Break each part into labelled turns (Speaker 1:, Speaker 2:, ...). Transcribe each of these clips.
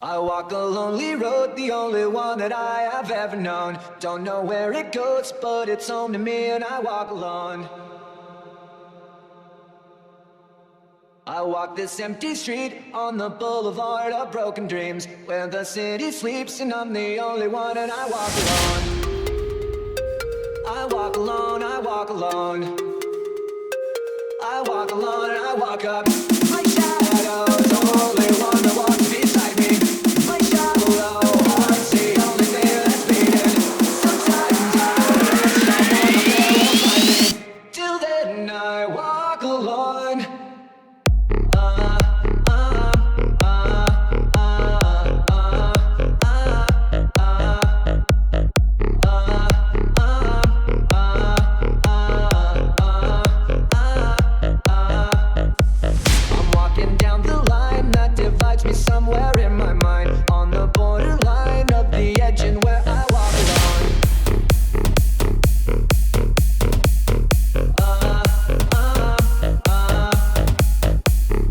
Speaker 1: I walk a lonely road, the only one that I have ever known. Don't know where it goes, but it's home to me and I walk alone. I walk this empty street on the boulevard of broken dreams, where the city sleeps and I'm the only one and I walk alone. I walk alone, I walk alone. I walk alone and I walk up. My shadow's the only one that walks beside me. My shallow heart's the only thing that's beating. Sometimes I wish someone up there will find me. Till then I walk alone. Somewhere in my mind, on the borderline of the edge and where I walk alone.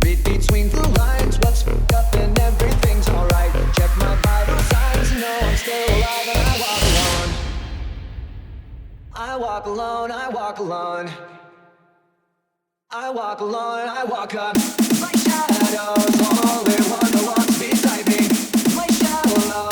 Speaker 1: Read between the lines, what's fucked up and everything's alright. Check my vital signs, know I'm still alive and I walk alone. I walk alone, I walk alone. I walk alone, I walk up. My shadow's the only one that walks beside me. My shallow